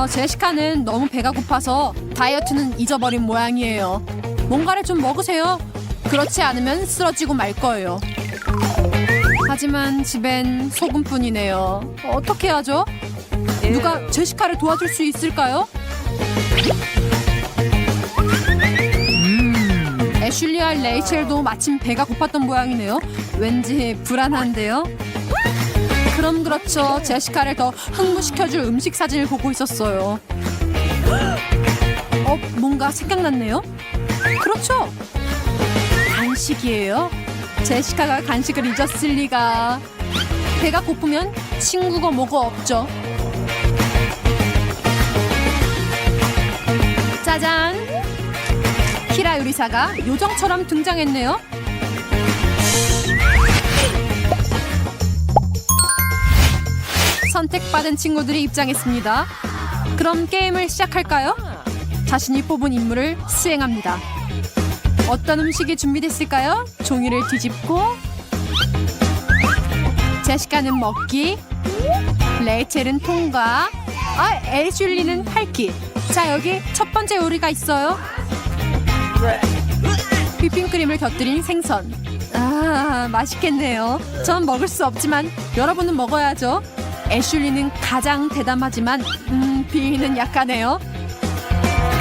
제시카는 너무 배가 고파서 다이어트는 잊어버린 모양이에요. 뭔가를 좀 먹으세요. 그렇지 않으면 쓰러지고 말 거예요. 하지만 집엔 소금뿐이네요. 어떻게 하죠? 누가 제시카를 도와줄 수 있을까요? 애슐리와 레이첼도 마침 배가 고팠던 모양이네요. 왠지 불안한데요. 그럼 그렇죠. 제시카를 더 흥분시켜줄 음식 사진을 보고 있었어요. 뭔가 생각났네요. 그렇죠. 간식이에요. 제시카가 간식을 잊었을 리가. 배가 고프면 친구가 뭐가 없죠. 짜잔! 키라 요리사가 요정처럼 등장했네요. 선택받은 친구들이 입장했습니다. 그럼 게임을 시작할까요? 자신이 뽑은 임무를 수행합니다. 어떤 음식이 준비됐을까요? 종이를 뒤집고 제시카는 먹기, 레이첼은 통과, 애슐리는 핥기. 자, 여기 첫 번째 요리가 있어요. 휘핑크림을 곁들인 생선. 맛있겠네요. 전 먹을 수 없지만 여러분은 먹어야죠. 애슐리는 가장 대담하지만 비위는 약하네요.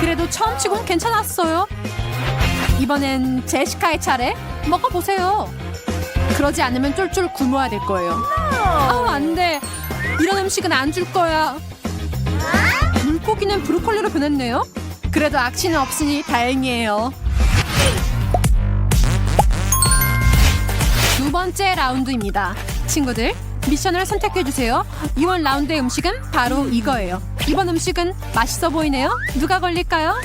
그래도 처음 치곤 괜찮았어요. 이번엔 제시카의 차례. 먹어보세요. 그러지 않으면 쫄쫄 굶어야 될 거예요. 안 돼. 이런 음식은 안 줄 거야. 물고기는 브로콜리로 변했네요. 그래도 악취는 없으니 다행이에요. 두 번째 라운드입니다. 친구들, 미션을 선택해주세요. 이번 라운드의 음식은 바로 이거예요. 이번 음식은 맛있어 보이네요. 누가 걸릴까요?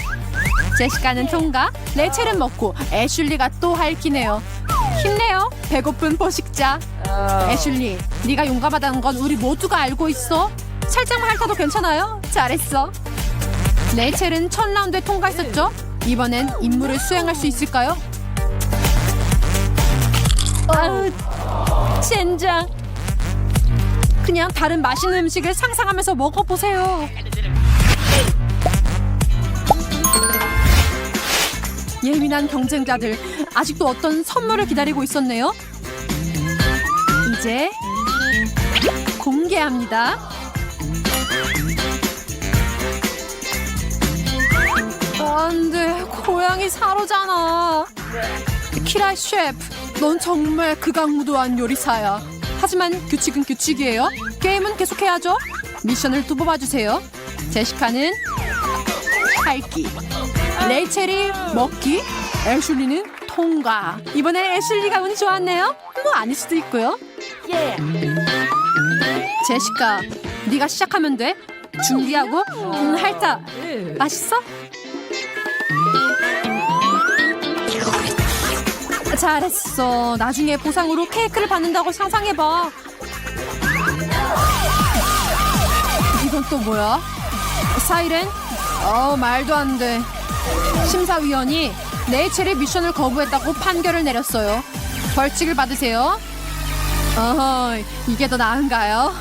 제시카는 통과, 레첼은 먹고 애슐리가 또 핥기네요. 힘내요. 배고픈 포식자. 애슐리, 네가 용감하다는 건 우리 모두가 알고 있어. 살짝만 핥아도 괜찮아요. 잘했어. 레첼은 첫 라운드에 통과했었죠. 이번엔 임무를 수행할 수 있을까요? 젠장. 그냥 다른 맛있는 음식을 상상하면서 먹어보세요. 예민한 경쟁자들, 아직도 어떤 선물을 기다리고 있었네요. 이제 공개합니다. 안돼, 고양이 사로잖아. 키라 셰프, 넌 정말 극악무도한 요리사야. 하지만 규칙은 규칙이에요. 게임은 계속해야죠. 미션을 또 뽑아주세요. 제시카는 핥기, 레이첼이 먹기, 애슐리는 통과. 이번엔 애슐리가 운이 좋았네요. 뭐 아닐 수도 있고요. 제시카, 네가 시작하면 돼. 준비하고 핥아. 맛있어? 잘했어. 나중에 보상으로 케이크를 받는다고 상상해봐. 이건 또 뭐야? 사이렌? 말도 안 돼. 심사위원이 레이첼의 미션을 거부했다고 판결을 내렸어요. 벌칙을 받으세요. 이게 더 나은가요?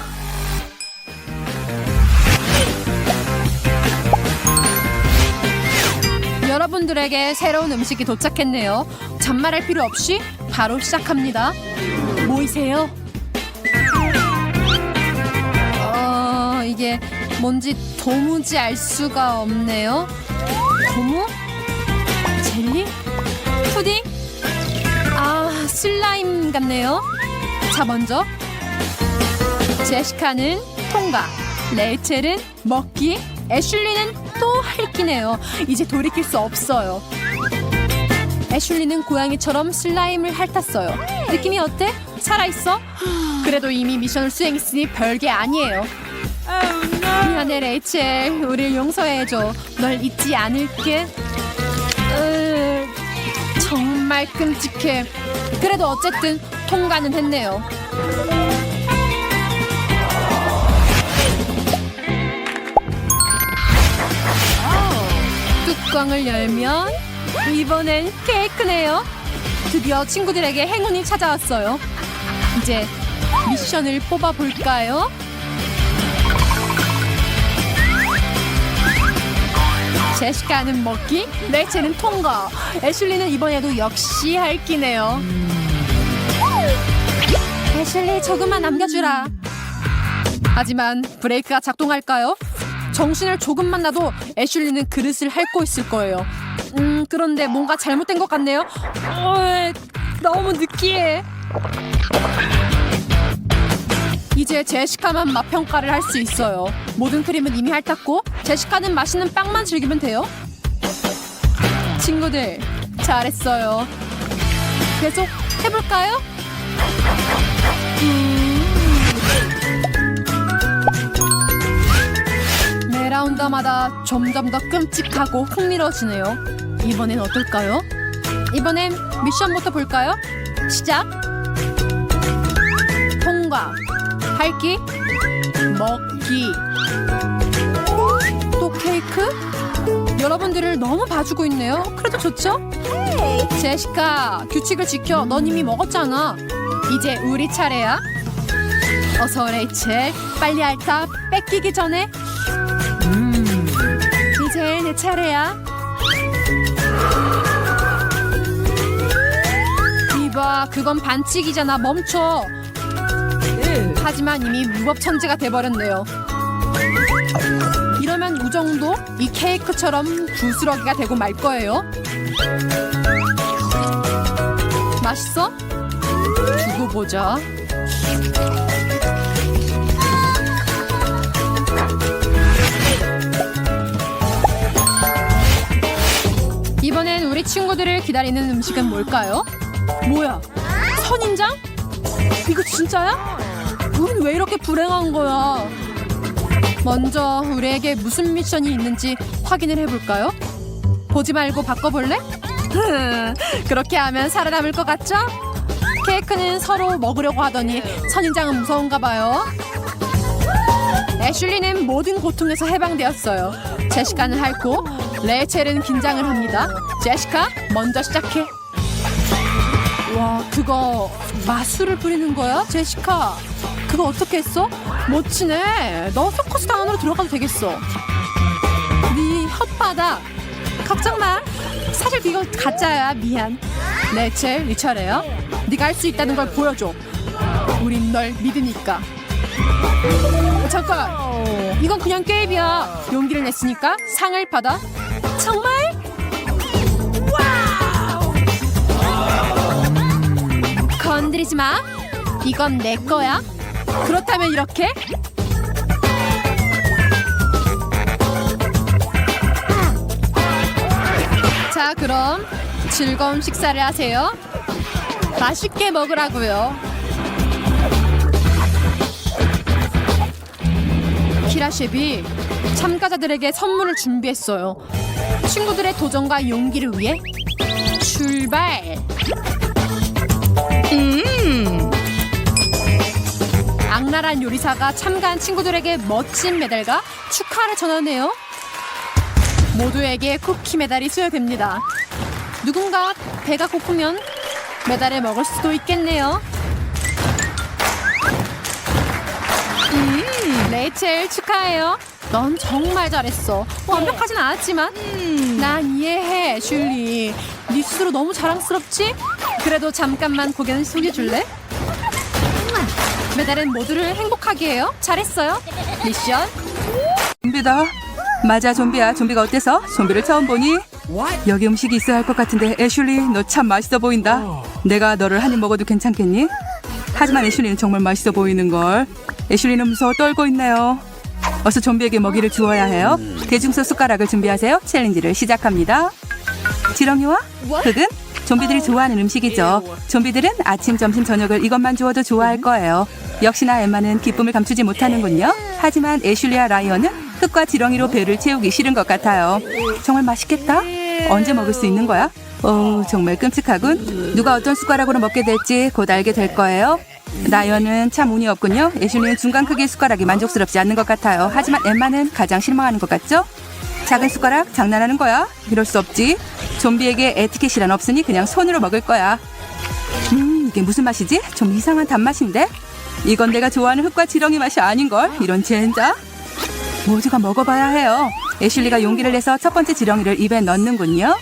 여러분들에게 새로운 음식이 도착했네요. 잔말할 필요 없이 바로 시작합니다. 모이세요. 이게 뭔지 도무지 알 수가 없네요. 고무? 젤리? 푸딩? 슬라임 같네요. 자, 먼저 제시카는 통과, 레이첼은 먹기, 애슐리는 또 핥기네요. 이제 돌이킬 수 없어요. 애슐리는 고양이처럼 슬라임을 핥았어요. 느낌이 어때? 살아있어? 그래도 이미 미션을 수행했으니 별게 아니에요. 미안해 레이첼, 우릴 용서해줘. 널 잊지 않을게. 정말 끔찍해. 그래도 어쨌든 통과는 했네요. 뚜껑을 열면 이번엔 케이크네요. 드디어 친구들에게 행운이 찾아왔어요. 이제 미션을 뽑아볼까요? 제시카는 먹기, 레이첼은 통과. 애슐리는 이번에도 역시 할기네요. 애슐리 조금만 남겨주라. 하지만 브레이크가 작동할까요? 정신을 조금만 놔도 애슐리는 그릇을 핥고 있을 거예요. 그런데 뭔가 잘못된 것 같네요. 너무 느끼해. 이제 제시카만 맛평가를 할 수 있어요. 모든 크림은 이미 핥았고 제시카는 맛있는 빵만 즐기면 돼요. 친구들 잘했어요. 계속 해볼까요? 매 라운드마다 점점 더 끔찍하고 흥미로워지네요. 이번엔 어떨까요? 이번엔 미션부터 볼까요? 시작! 통과, 핥기, 먹기, 또 케이크? 여러분들을 너무 봐주고 있네요. 그래도 좋죠? 제시카, 규칙을 지켜. 넌 이미 먹었잖아. 이제 우리 차례야. 어서 레이첼, 빨리 핥아. 뺏기기 전에. 이제 내 차례야. 이봐, 그건 반칙이잖아. 멈춰. 하지만 이미 무법천지가 돼버렸네요. 이러면 우정도 이 케이크처럼 부스러기가 되고 말 거예요. 맛있어? 두고 보자. 이번엔 우리 친구들을 기다리는 음식은 뭘까요? 뭐야? 선인장? 이거 진짜야? 우린 왜 이렇게 불행한 거야? 먼저 우리에게 무슨 미션이 있는지 확인을 해볼까요? 보지 말고 바꿔볼래? 그렇게 하면 살아남을 것 같죠? 케이크는 서로 먹으려고 하더니 선인장은 무서운가 봐요. 애슐리는 모든 고통에서 해방되었어요. 제시카는 핥고 레이첼은 긴장을 합니다. 제시카, 먼저 시작해. 와, 그거 마술을 부리는 거야? 제시카, 그거 어떻게 했어? 멋지네. 너 서커스단 안으로 들어가도 되겠어. 네 혓바닥. 걱정 마. 사실 이거 가짜야. 미안. 레이첼, 네 차례야. 네가 할 수 있다는 걸 보여줘. 우린 널 믿으니까. 잠깐, 이건 그냥 게임이야. 용기를 냈으니까 상을 받아. 정말? 와우! 건드리지 마. 이건 내 거야. 그렇다면 이렇게? 자, 그럼 즐거운 식사를 하세요. 맛있게 먹으라고요. 키라 셰프이 참가자들에게 선물을 준비했어요. 친구들의 도전과 용기를 위해 출발! 악랄한 요리사가 참가한 친구들에게 멋진 메달과 축하를 전하네요. 모두에게 쿠키 메달이 수여됩니다. 누군가 배가 고프면 메달을 먹을 수도 있겠네요. 레이첼 축하해요. 넌 정말 잘했어. 완벽하진 않았지만 난 이해해. 슐리, 네 스스로 너무 자랑스럽지? 그래도 잠깐만 고개는 숙여줄래? 메달은 모두를 행복하게 해요. 잘했어요. 미션 좀비다. 맞아, 좀비야. 좀비가 어때서? 좀비를 처음 보니? 여기 음식이 있어야 할 것 같은데. 애슐리, 너 참 맛있어 보인다. 내가 너를 한 입 먹어도 괜찮겠니? 하지만 애슐리는 정말 맛있어 보이는걸. 애슐리는 무서워 떨고 있네요. 어서 좀비에게 먹이를 주어야 해요. 대중소 숟가락을 준비하세요. 챌린지를 시작합니다. 지렁이와 흙은 좀비들이 좋아하는 음식이죠. 좀비들은 아침, 점심, 저녁을 이것만 주어도 좋아할 거예요. 역시나 엠마는 기쁨을 감추지 못하는군요. 하지만 애슐리와 라이언은 흙과 지렁이로 배를 채우기 싫은 것 같아요. 정말 맛있겠다. 언제 먹을 수 있는 거야? 정말 끔찍하군. 누가 어떤 숟가락으로 먹게 될지 곧 알게 될 거예요. 라이언은 참 운이 없군요. 애슐리는 중간 크기의 숟가락이 만족스럽지 않는 것 같아요. 하지만 엠마는 가장 실망하는 것 같죠? 작은 숟가락 장난하는 거야? 이럴 수 없지. 좀비에게 에티켓이란 없으니 그냥 손으로 먹을 거야. 이게 무슨 맛이지? 좀 이상한 단맛인데? 이건 내가 좋아하는 흙과 지렁이 맛이 아닌걸? 이런 젠장. 모두가 먹어봐야 해요. 애슐리가 용기를 내서 첫 번째 지렁이를 입에 넣는군요.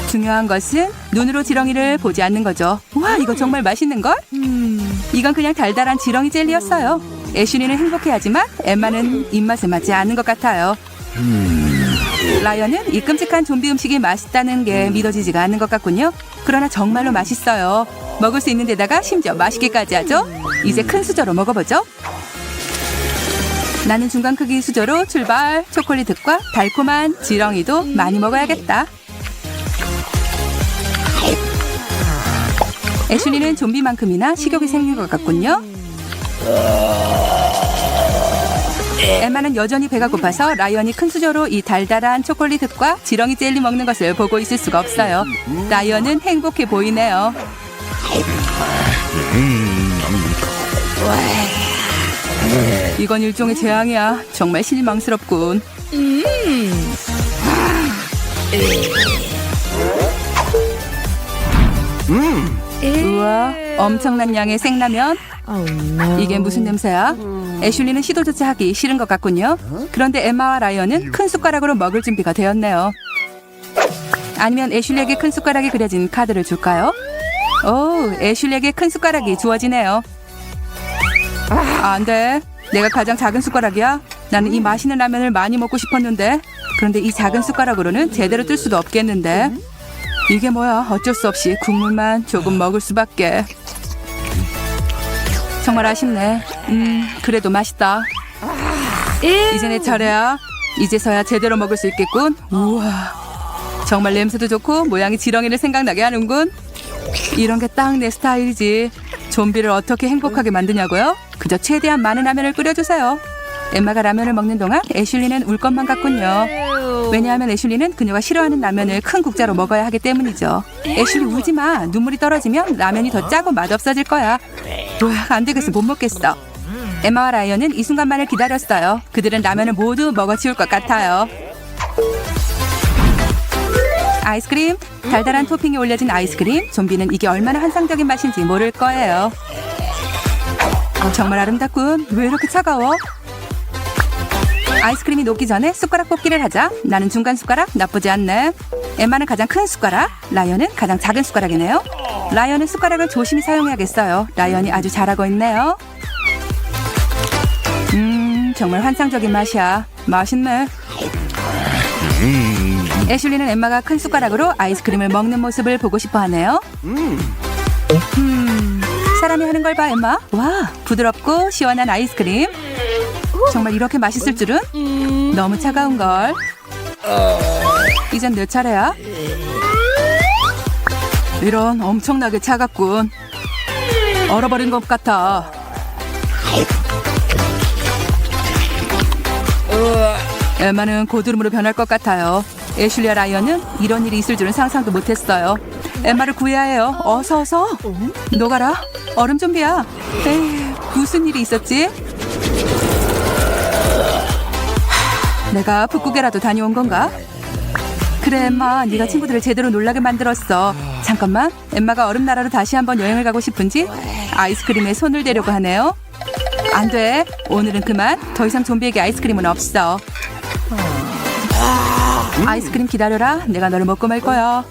중요한 것은 눈으로 지렁이를 보지 않는 거죠. 와, 이거 정말 맛있는걸? 이건 그냥 달달한 지렁이 젤리였어요. 애슐리는 행복해하지만 엠마는 입맛에 맞지 않는 것 같아요. 라이언은 이 끔찍한 좀비 음식이 맛있다는 게 믿어지지가 않는 것 같군요. 그러나 정말로 맛있어요. 먹을 수 있는 데다가 심지어 맛있게까지 하죠. 이제 큰 수저로 먹어보죠. 나는 중간 크기 수저로 출발. 초콜릿과 달콤한 지렁이도 많이 먹어야겠다. 애슐리는 좀비만큼이나 식욕이 생긴 것 같군요. 엠마는 여전히 배가 고파서 라이언이 큰 수저로 이 달달한 초콜릿과 지렁이 젤리 먹는 것을 보고 있을 수가 없어요. 라이언은 행복해 보이네요. 이건 일종의 재앙이야. 정말 실망스럽군. 우와, 엄청난 양의 생라면. 이게 무슨 냄새야? 애슐리는 시도조차 하기 싫은 것 같군요. 그런데 엠마와 라이언은 큰 숟가락으로 먹을 준비가 되었네요. 아니면 애슐리에게 큰 숟가락이 그려진 카드를 줄까요? 오, 애슐리에게 큰 숟가락이 주어지네요. 안 돼. 내가 가장 작은 숟가락이야. 나는 이 맛있는 라면을 많이 먹고 싶었는데. 그런데 이 작은 숟가락으로는 제대로 뜰 수도 없겠는데. 이게 뭐야? 어쩔 수 없이 국물만 조금 먹을 수밖에. 정말 아쉽네. 그래도 맛있다. 이제 내 차례야. 이제서야 제대로 먹을 수 있겠군. 우와, 정말 냄새도 좋고 모양이 지렁이를 생각나게 하는군. 이런 게 딱 내 스타일이지. 좀비를 어떻게 행복하게 만드냐고요? 그저 최대한 많은 라면을 끓여주세요. 엠마가 라면을 먹는 동안 애슐리는 울 것만 같군요. 왜냐하면 애슐리는 그녀가 싫어하는 라면을 큰 국자로 먹어야 하기 때문이죠. 애슐리 울지 마. 눈물이 떨어지면 라면이 더 짜고 맛없어질 거야. 우와, 안 되겠어. 못 먹겠어. 엠마와 라이언은 이 순간만을 기다렸어요. 그들은 라면을 모두 먹어치울 것 같아요. 아이스크림, 달달한 토핑이 올려진 아이스크림. 좀비는 이게 얼마나 환상적인 맛인지 모를 거예요. 정말 아름답군. 왜 이렇게 차가워? 아이스크림이 녹기 전에 숟가락 뽑기를 하자. 나는 중간 숟가락, 나쁘지 않네. 엠마는 가장 큰 숟가락, 라이언은 가장 작은 숟가락이네요. 라이언은 숟가락을 조심히 사용해야겠어요. 라이언이 아주 잘하고 있네요. 정말 환상적인 맛이야. 맛있네. 애슐리는 엠마가 큰 숟가락으로 아이스크림을 먹는 모습을 보고 싶어 하네요. 사람이 하는 걸 봐, 엠마. 와, 부드럽고 시원한 아이스크림. 정말 이렇게 맛있을 줄은? 너무 차가운걸. 이젠 내 차례야. 이런, 엄청나게 차갑군. 얼어버린 것 같아. 엠마는 고드름으로 변할 것 같아요. 애슐리와 라이언은 이런 일이 있을 줄은 상상도 못했어요. 엠마를 구해야 해요. 어서. 녹아라. 얼음 좀비야. 에이, 무슨 일이 있었지? 내가 북극에라도 다녀온 건가? 그래, 엠마. 네가 친구들을 제대로 놀라게 만들었어. 잠깐만. 엠마가 얼음나라로 다시 한번 여행을 가고 싶은지 아이스크림에 손을 대려고 하네요. 안 돼. 오늘은 그만. 더 이상 좀비에게 아이스크림은 없어. 아이스크림 기다려라. 내가 너를 먹고 말 거야.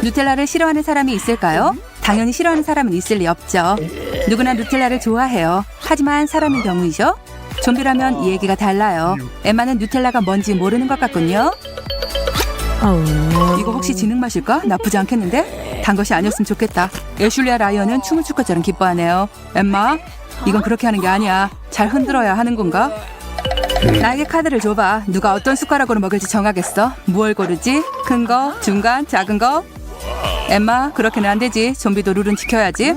누텔라를 싫어하는 사람이 있을까요? 당연히 싫어하는 사람은 있을 리 없죠. 누구나 누텔라를 좋아해요. 하지만 사람의 경우이죠. 좀비라면 이 얘기가 달라요. 엠마는 누텔라가 뭔지 모르는 것 같군요. 이거 혹시 진흙 맛일까? 나쁘지 않겠는데? 단 것이 아니었으면 좋겠다. 애슐리와 라이언은 춤을 출 것처럼 기뻐하네요. 엠마, 이건 그렇게 하는 게 아니야. 잘 흔들어야 하는 건가? 나에게 카드를 줘봐. 누가 어떤 숟가락으로 먹을지 정하겠어. 무얼 고르지? 큰 거, 중간, 작은 거? 엠마, 그렇게는 안 되지. 좀비도 룰은 지켜야지.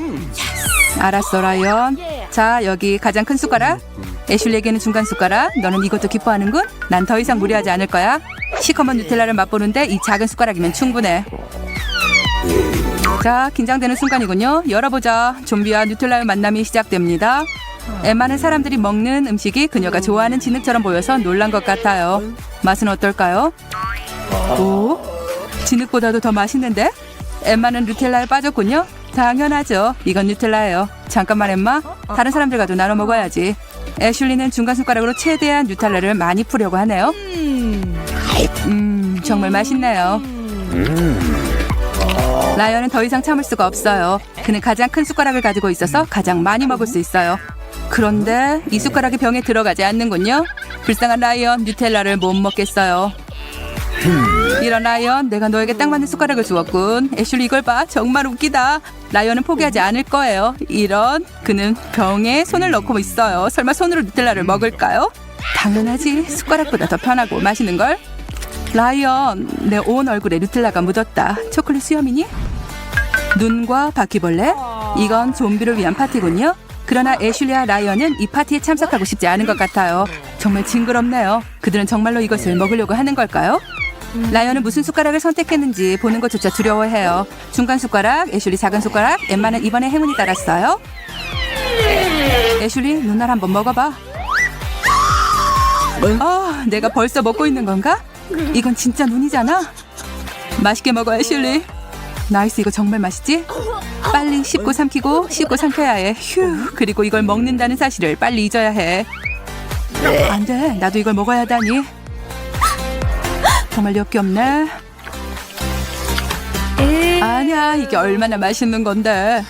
알았어, 라이언. 자, 여기 가장 큰 숟가락. 애슐리에게는 중간 숟가락. 너는 이것도 기뻐하는군? 난 더 이상 무리하지 않을 거야. 시커먼 누텔라를 맛보는데 이 작은 숟가락이면 충분해. 자, 긴장되는 순간이군요. 열어보자. 좀비와 누텔라의 만남이 시작됩니다. 엠마는 사람들이 먹는 음식이 그녀가 좋아하는 진흙처럼 보여서 놀란 것 같아요. 맛은 어떨까요? 오, 진흙보다도 더 맛있는데? 엠마는 누텔라에 빠졌군요. 당연하죠. 이건 누텔라예요. 잠깐만, 엠마. 다른 사람들과도 나눠 먹어야지. 애슐리는 중간 손가락으로 최대한 누텔라를 많이 풀려고 하네요. 정말 맛있네요. 라이언은 더 이상 참을 수가 없어요. 그는 가장 큰 숟가락을 가지고 있어서 가장 많이 먹을 수 있어요. 그런데 이 숟가락이 병에 들어가지 않는군요. 불쌍한 라이언, 누텔라를 못 먹겠어요. 이런 라이언, 내가 너에게 딱 맞는 숟가락을 주었군. 애슐리 이걸 봐, 정말 웃기다. 라이언은 포기하지 않을 거예요. 이런, 그는 병에 손을 넣고 있어요. 설마 손으로 누텔라를 먹을까요? 당연하지. 숟가락보다 더 편하고 맛있는걸. 라이언, 내 온 얼굴에 누텔라가 묻었다. 초콜릿 수염이니? 눈과 바퀴벌레? 이건 좀비를 위한 파티군요. 그러나 애슐리와 라이언은 이 파티에 참석하고 싶지 않은 것 같아요. 정말 징그럽네요. 그들은 정말로 이것을 먹으려고 하는 걸까요? 라이언은 무슨 숟가락을 선택했는지 보는 것조차 두려워해요. 중간 숟가락, 애슐리 작은 숟가락, 엠마는 이번에 행운이 따랐어요. 애슐리, 누날 한번 먹어봐. 내가 벌써 먹고 있는 건가? 이건 진짜 눈이잖아. 맛있게 먹어, 애슐리. 나이스, 이거 정말 맛있지? 빨리 씹고 삼키고 씹고 삼켜야 해. 휴, 그리고 이걸 먹는다는 사실을 빨리 잊어야 해. 안 돼, 나도 이걸 먹어야 하다니. 정말 역겹네. 아니야, 이게 얼마나 맛있는 건데.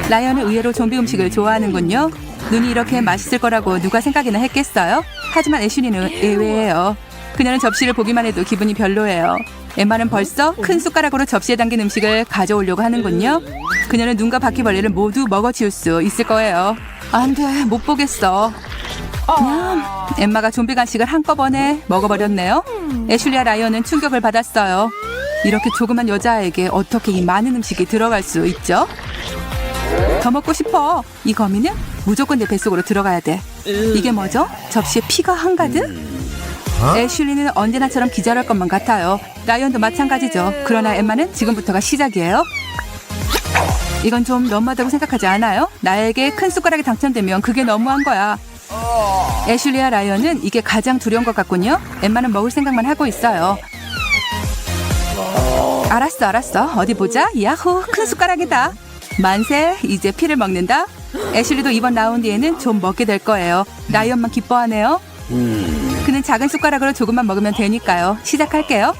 라이언은 의외로 좀비 음식을 좋아하는군요. 눈이 이렇게 맛있을 거라고 누가 생각이나 했겠어요? 하지만 애슐리는 예외예요. 그녀는 접시를 보기만 해도 기분이 별로예요. 엠마는 벌써 큰 숟가락으로 접시에 담긴 음식을 가져오려고 하는군요. 그녀는 눈과 바퀴벌레를 모두 먹어치울 수 있을 거예요. 안 돼, 못 보겠어. 엠마가 좀비 간식을 한꺼번에 먹어버렸네요. 애슐리와 라이언은 충격을 받았어요. 이렇게 조그만 여자에게 어떻게 이 많은 음식이 들어갈 수 있죠? 더 먹고 싶어. 이 거미는 무조건 내 뱃속으로 들어가야 돼. 이게 뭐죠? 접시에 피가 한가득? 애슐리는 언제나처럼 기절할 것만 같아요. 라이언도 마찬가지죠. 그러나 엠마는 지금부터가 시작이에요. 이건 좀 너무하다고 생각하지 않아요? 나에게 큰 숟가락이 당첨되면 그게 너무한 거야. 애슐리와 라이언은 이게 가장 두려운 것 같군요. 엠마는 먹을 생각만 하고 있어요. 알았어. 어디 보자. 야호, 큰 숟가락이다. 만세, 이제 피를 먹는다. 애슐리도 이번 라운드에는 좀 먹게 될 거예요. 라이언만 기뻐하네요. 그는 작은 숟가락으로 조금만 먹으면 되니까요. 시작할게요.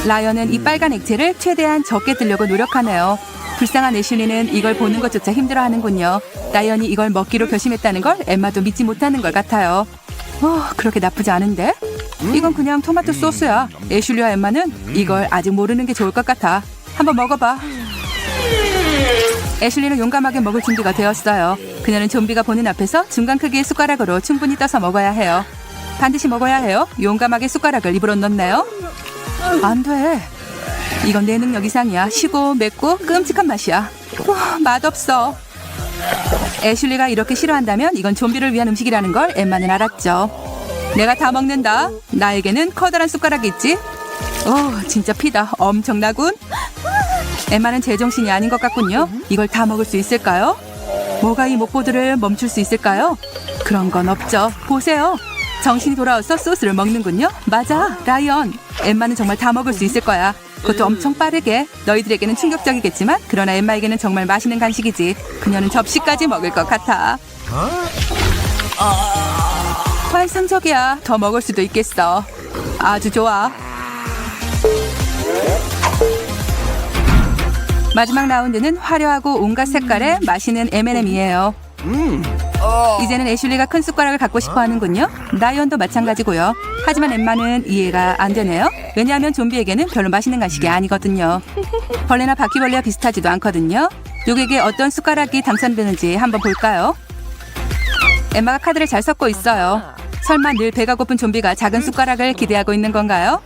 라이언은 이 빨간 액체를 최대한 적게 뜨려고 노력하네요. 불쌍한 애슐리는 이걸 보는 것조차 힘들어하는군요. 라이언이 이걸 먹기로 결심했다는 걸 엠마도 믿지 못하는 것 같아요. 그렇게 나쁘지 않은데? 이건 그냥 토마토 소스야. 애슐리와 엠마는 이걸 아직 모르는 게 좋을 것 같아. 한번 먹어봐. 애슐리는 용감하게 먹을 준비가 되었어요. 그녀는 좀비가 보는 앞에서 중간 크기의 숟가락으로 충분히 떠서 먹어야 해요. 반드시 먹어야 해요. 용감하게 숟가락을 입으로 넣네요. 안 돼. 이건 내 능력 이상이야. 시고 맵고 끔찍한 맛이야. 맛없어. 애슐리가 이렇게 싫어한다면 이건 좀비를 위한 음식이라는 걸 엠마는 알았죠. 내가 다 먹는다. 나에게는 커다란 숟가락이 있지. 진짜 피다. 엄청나군. 엠마는 제정신이 아닌 것 같군요. 이걸 다 먹을 수 있을까요? 뭐가 이 목보드를 멈출 수 있을까요? 그런 건 없죠. 보세요. 정신이 돌아와서 소스를 먹는군요. 맞아, 라이언. 엠마는 정말 다 먹을 수 있을 거야. 그것도 엄청 빠르게. 너희들에게는 충격적이겠지만 그러나 엠마에게는 정말 맛있는 간식이지. 그녀는 접시까지 먹을 것 같아. 환상적이야. 더 먹을 수도 있겠어. 아주 좋아. 마지막 라운드는 화려하고 온갖 색깔의 맛있는 M&M이에요. 이제는 애슐리가 큰 숟가락을 갖고 싶어 하는군요. 라이언도 마찬가지고요. 하지만 엠마는 이해가 안 되네요. 왜냐하면 좀비에게는 별로 맛있는 간식이 아니거든요. 벌레나 바퀴벌레와 비슷하지도 않거든요. 누구에게 어떤 숟가락이 당첨되는지 한번 볼까요? 엠마가 카드를 잘 섞고 있어요. 설마 늘 배가 고픈 좀비가 작은 숟가락을 기대하고 있는 건가요?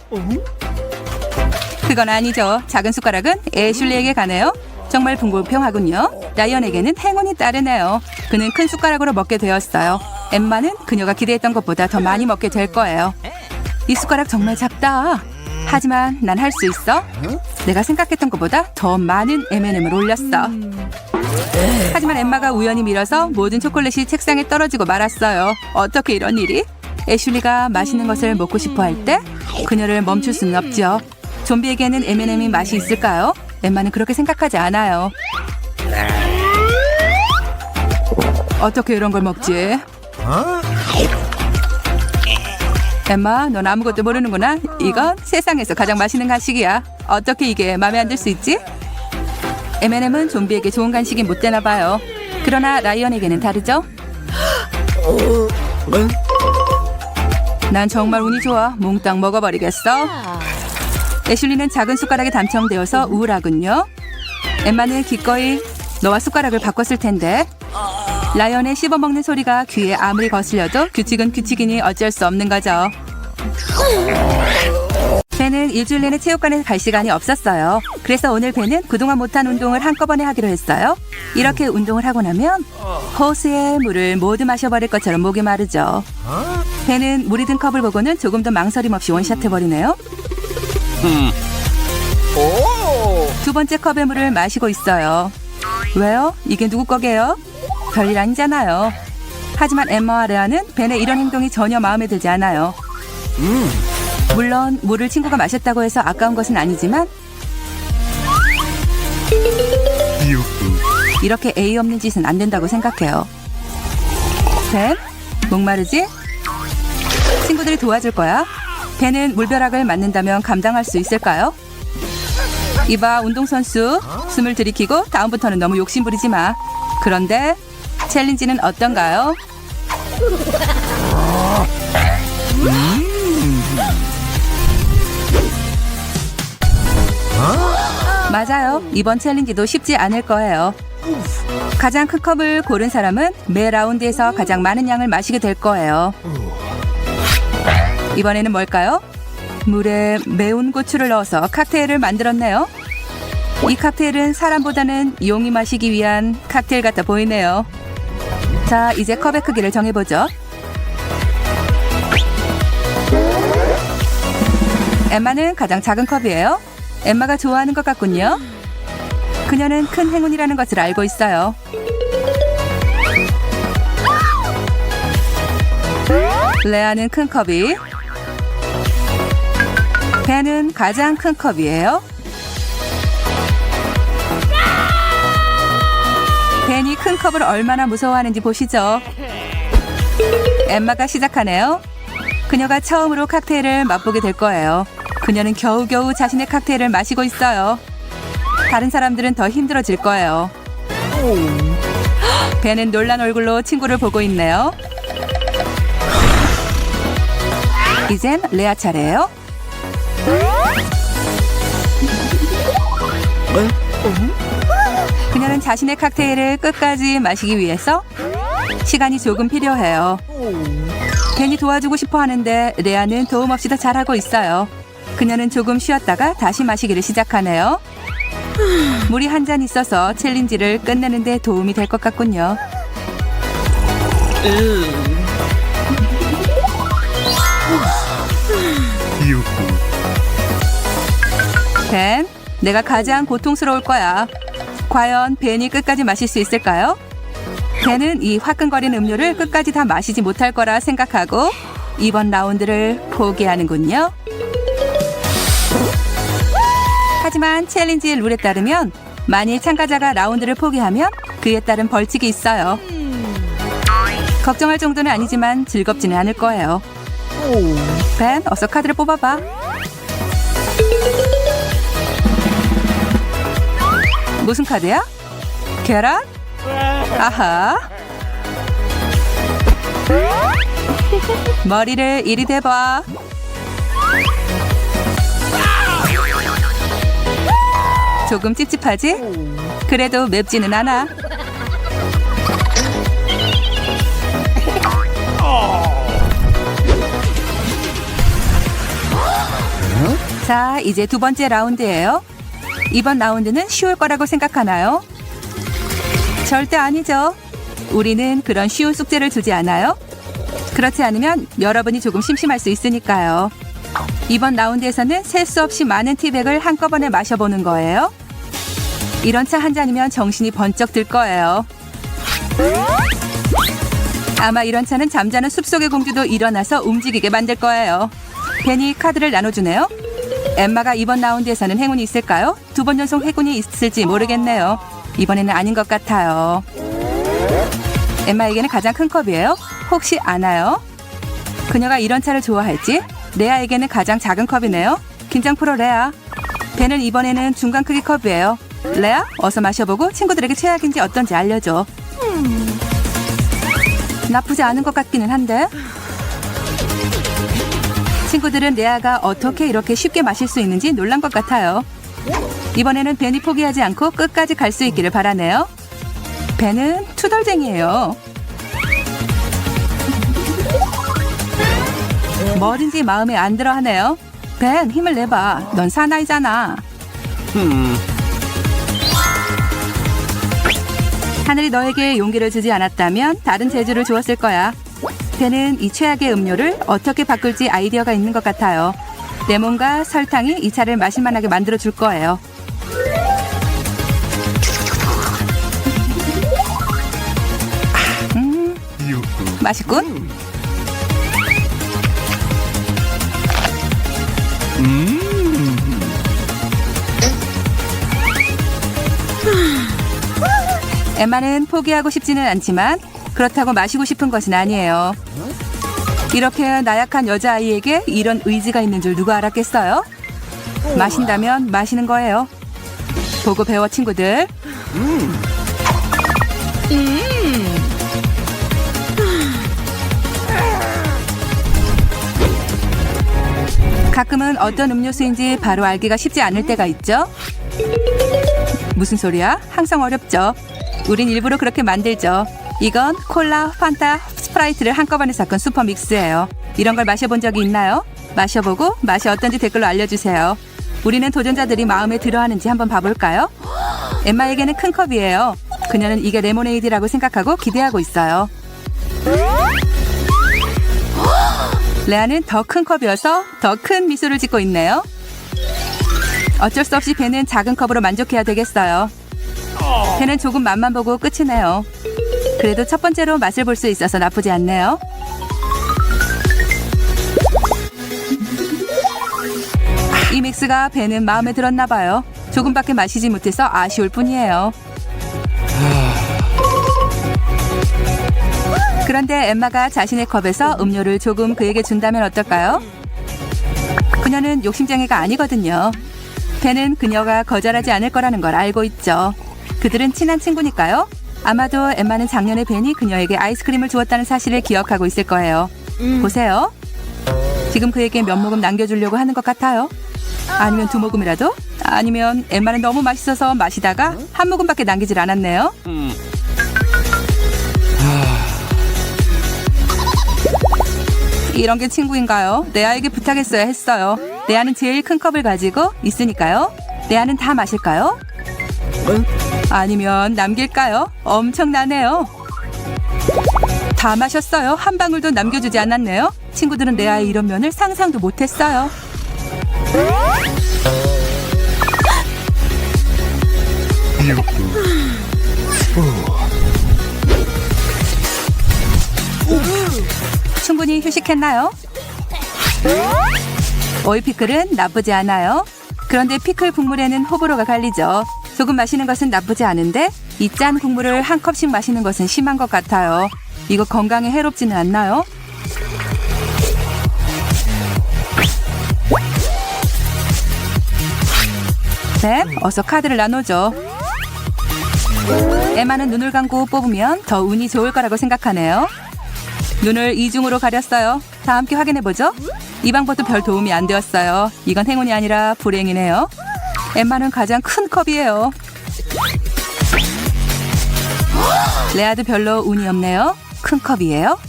그건 아니죠. 작은 숟가락은 애슐리에게 가네요. 정말 불공평하군요. 라이언에게는 행운이 따르네요. 그는 큰 숟가락으로 먹게 되었어요. 엠마는 그녀가 기대했던 것보다 더 많이 먹게 될 거예요. 이 숟가락 정말 작다. 하지만 난 할 수 있어. 내가 생각했던 것보다 더 많은 M&M을 올렸어. 하지만 엠마가 우연히 밀어서 모든 초콜릿이 책상에 떨어지고 말았어요. 어떻게 이런 일이? 애슐리가 맛있는 것을 먹고 싶어 할 때 그녀를 멈출 수는 없죠. 좀비에게는 M&M이 맛이 있을까요? 엠마는 그렇게 생각하지 않아요. 어떻게 이런 걸 먹지? 엠마, 넌 아무것도 모르는구나. 이건 세상에서 가장 맛있는 간식이야. 어떻게 이게 마음에 안 들 수 있지? M&M은 좀비에게 좋은 간식이 못 되나 봐요. 그러나 라이언에게는 다르죠? 난 정말 운이 좋아. 몽땅 먹어버리겠어. 애슐리는 작은 숟가락에 당첨되어서 우울하군요. 엠마는 기꺼이 너와 숟가락을 바꿨을 텐데. 라이언의 씹어먹는 소리가 귀에 아무리 거슬려도 규칙은 규칙이니 어쩔 수 없는 거죠. 벤은 일주일 내내 체육관에 갈 시간이 없었어요. 그래서 오늘 벤은 그동안 못한 운동을 한꺼번에 하기로 했어요. 이렇게 운동을 하고 나면 호스의 물을 모두 마셔버릴 것처럼 목이 마르죠. 벤은 물이 든 컵을 보고는 조금 더 망설임 없이 원샷해버리네요. 두 번째 컵의 물을 마시고 있어요. 왜요? 이게 누구 거게요? 별일 아니잖아요. 하지만 엠마와 레아는 벤의 이런 행동이 전혀 마음에 들지 않아요. 물론 물을 친구가 마셨다고 해서 아까운 것은 아니지만 이렇게 예의 없는 짓은 안 된다고 생각해요. 벤? 목마르지? 친구들이 도와줄 거야. 벤은 물벼락을 맞는다면 감당할 수 있을까요? 이봐, 운동선수. 숨을 들이키고 다음부터는 너무 욕심부리지 마. 그런데 챌린지는 어떤가요? 맞아요. 이번 챌린지도 쉽지 않을 거예요. 가장 큰 컵을 고른 사람은 매 라운드에서 가장 많은 양을 마시게 될 거예요. 이번에는 뭘까요? 물에 매운 고추를 넣어서 칵테일을 만들었네요. 이 칵테일은 사람보다는 용이 마시기 위한 칵테일 같아 보이네요. 자, 이제 컵의 크기를 정해보죠. 엠마는 가장 작은 컵이에요. 엠마가 좋아하는 것 같군요. 그녀는 큰 행운이라는 것을 알고 있어요. 레아는 큰 컵이, 벤은 가장 큰 컵이에요. 벤이 큰 컵을 얼마나 무서워하는지 보시죠. 엠마가 시작하네요. 그녀가 처음으로 칵테일을 맛보게 될 거예요. 그녀는 겨우겨우 자신의 칵테일을 마시고 있어요. 다른 사람들은 더 힘들어질 거예요. 벤은 놀란 얼굴로 친구를 보고 있네요. 이젠 레아 차례예요. 그녀는 자신의 칵테일을 끝까지 마시기 위해서 시간이 조금 필요해요. 벤이 도와주고 싶어 하는데 레아는 도움 없이 더 잘하고 있어요. 그녀는 조금 쉬었다가 다시 마시기를 시작하네요. 물이 한 잔 있어서 챌린지를 끝내는 데 도움이 될 것 같군요. 벤, 내가 가장 고통스러울 거야. 과연 벤이 끝까지 마실 수 있을까요? 벤은 이 화끈거리는 음료를 끝까지 다 마시지 못할 거라 생각하고 이번 라운드를 포기하는군요. 하지만 챌린지 룰에 따르면 만일 참가자가 라운드를 포기하면 그에 따른 벌칙이 있어요. 걱정할 정도는 아니지만 즐겁지는 않을 거예요. 벤, 어서 카드를 뽑아봐. 무슨 카드야? 계란? 아하. 머리를 이리 대봐. 조금 찝찝하지? 그래도 맵지는 않아. 자, 이제 두 번째 라운드예요. 이번 라운드는 쉬울 거라고 생각하나요? 절대 아니죠. 우리는 그런 쉬운 숙제를 주지 않아요. 그렇지 않으면 여러분이 조금 심심할 수 있으니까요. 이번 라운드에서는 셀 수 없이 많은 티백을 한꺼번에 마셔보는 거예요. 이런 차 한 잔이면 정신이 번쩍 들 거예요. 아마 이런 차는 잠자는 숲속의 공주도 일어나서 움직이게 만들 거예요. 벤이 카드를 나눠주네요. 엠마가 이번 라운드에서는 행운이 있을까요? 두 번 연속 행운이 있을지 모르겠네요. 이번에는 아닌 것 같아요. 엠마에게는 가장 큰 컵이에요. 혹시 아나요? 그녀가 이런 차를 좋아할지? 레아에게는 가장 작은 컵이네요. 긴장 풀어 레아. 벤은 이번에는 중간 크기 컵이에요. 레아, 어서 마셔보고 친구들에게 최악인지 어떤지 알려줘. 나쁘지 않은 것 같기는 한데. 친구들은 레아가 어떻게 이렇게 쉽게 마실 수 있는지 놀란 것 같아요. 이번에는 벤이 포기하지 않고 끝까지 갈 수 있기를 바라네요. 벤은 투덜쟁이에요. 뭐든지 마음에 안 들어 하네요. 벤, 힘을 내봐. 넌 사나이잖아. 하늘이 너에게 용기를 주지 않았다면 다른 재주를 주었을 거야. 벤은 이 최악의 음료를 어떻게 바꿀지 아이디어가 있는 것 같아요. 레몬과 설탕이 이 차를 마실만하게 만들어 줄 거예요. 맛있군. 엠마는 포기하고 싶지는 않지만 그렇다고 마시고 싶은 것은 아니에요. 이렇게 나약한 여자아이에게 이런 의지가 있는 줄 누가 알았겠어요? 마신다면 마시는 거예요. 보고 배워 친구들. 가끔은 어떤 음료수인지 바로 알기가 쉽지 않을 때가 있죠. 무슨 소리야? 항상 어렵죠. 우린 일부러 그렇게 만들죠. 이건 콜라, 판타, 스프라이트를 한꺼번에 섞은 슈퍼 믹스예요. 이런 걸 마셔본 적이 있나요? 마셔보고 맛이 어떤지 댓글로 알려주세요. 우리는 도전자들이 마음에 들어하는지 한번 봐볼까요? 엠마에게는 큰 컵이에요. 그녀는 이게 레모네이드라고 생각하고 기대하고 있어요. 레아는 더 큰 컵이어서 더 큰 미소를 짓고 있네요. 어쩔 수 없이 벤은 작은 컵으로 만족해야 되겠어요. 벤은 조금 맛만 보고 끝이네요. 그래도 첫 번째로 맛을 볼 수 있어서 나쁘지 않네요. 이 믹스가 벤은 마음에 들었나 봐요. 조금밖에 마시지 못해서 아쉬울 뿐이에요. 그런데 엠마가 자신의 컵에서 음료를 조금 그에게 준다면 어떨까요? 그녀는 욕심쟁이가 아니거든요. 벤은 그녀가 거절하지 않을 거라는 걸 알고 있죠. 그들은 친한 친구니까요. 아마도 엠마는 작년에 벤이 그녀에게 아이스크림을 주었다는 사실을 기억하고 있을 거예요. 보세요. 지금 그에게 몇 모금 남겨주려고 하는 것 같아요. 아니면 두 모금이라도? 아니면 엠마는 너무 맛있어서 마시다가 한 모금밖에 남기질 않았네요. 이런 게 친구인가요? 레아에게 부탁했어야 했어요. 레아는 제일 큰 컵을 가지고 있으니까요. 레아는 다 마실까요? 아니면 남길까요? 엄청나네요. 다 마셨어요. 한 방울도 남겨주지 않았네요. 친구들은 레아의 이런 면을 상상도 못했어요. 충분히 휴식했나요? 오이 피클은 나쁘지 않아요. 그런데 피클 국물에는 호불호가 갈리죠. 조금 마시는 것은 나쁘지 않은데 이 짠 국물을 한 컵씩 마시는 것은 심한 것 같아요. 이거 건강에 해롭지는 않나요? 네, 어서 카드를 나눠줘. 엠마는 눈을 감고 뽑으면 더 운이 좋을 거라고 생각하네요. 눈을 이중으로 가렸어요. 다 함께 확인해보죠. 이 방법도 별 도움이 안 되었어요. 이건 행운이 아니라 불행이네요. 엠마는 가장 큰 컵이에요. 레아도 별로 운이 없네요. 큰 컵이에요.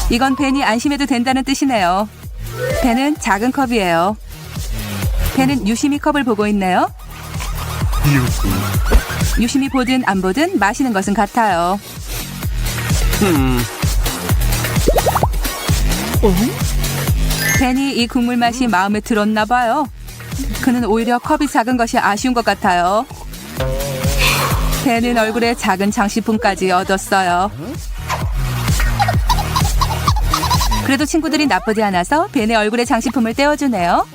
이건 벤이 안심해도 된다는 뜻이네요. 벤은 작은 컵이에요. 벤은 유심히 컵을 보고 있네요. 유심히 보든 안 보든 마시는 것은 같아요. 벤이 이 국물 맛이 마음에 들었나 봐요. 그는 오히려 컵이 작은 것이 아쉬운 것 같아요. 벤은 얼굴에 작은 장식품까지 얻었어요. 그래도 친구들이 나쁘지 않아서 벤의 얼굴에 장식품을 떼어주네요.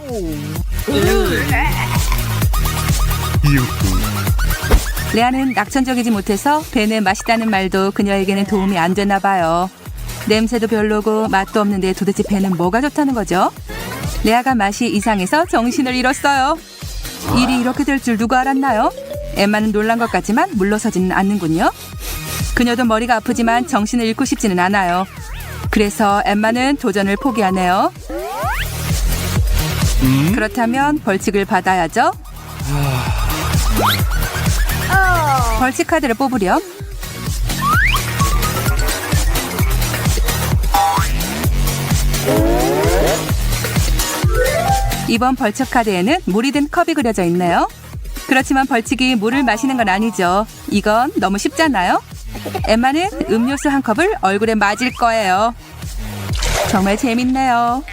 레아는 낙천적이지 못해서 벤의 맛있다는 말도 그녀에게는 도움이 안 되나 봐요. 냄새도 별로고 맛도 없는데 도대체 벤은 뭐가 좋다는 거죠? 레아가 맛이 이상해서 정신을 잃었어요. 일이 이렇게 될 줄 누가 알았나요? 엠마는 놀란 것 같지만 물러서지는 않는군요. 그녀도 머리가 아프지만 정신을 잃고 싶지는 않아요. 그래서 엠마는 도전을 포기하네요. 그렇다면 벌칙을 받아야죠. 벌칙 카드를 뽑으렴. 이번 벌칙 카드에는 물이 든 컵이 그려져 있네요. 그렇지만 벌칙이 물을 마시는 건 아니죠. 이건 너무 쉽잖아요. 엠마는 음료수 한 컵을 얼굴에 맞을 거예요. 정말 재밌네요.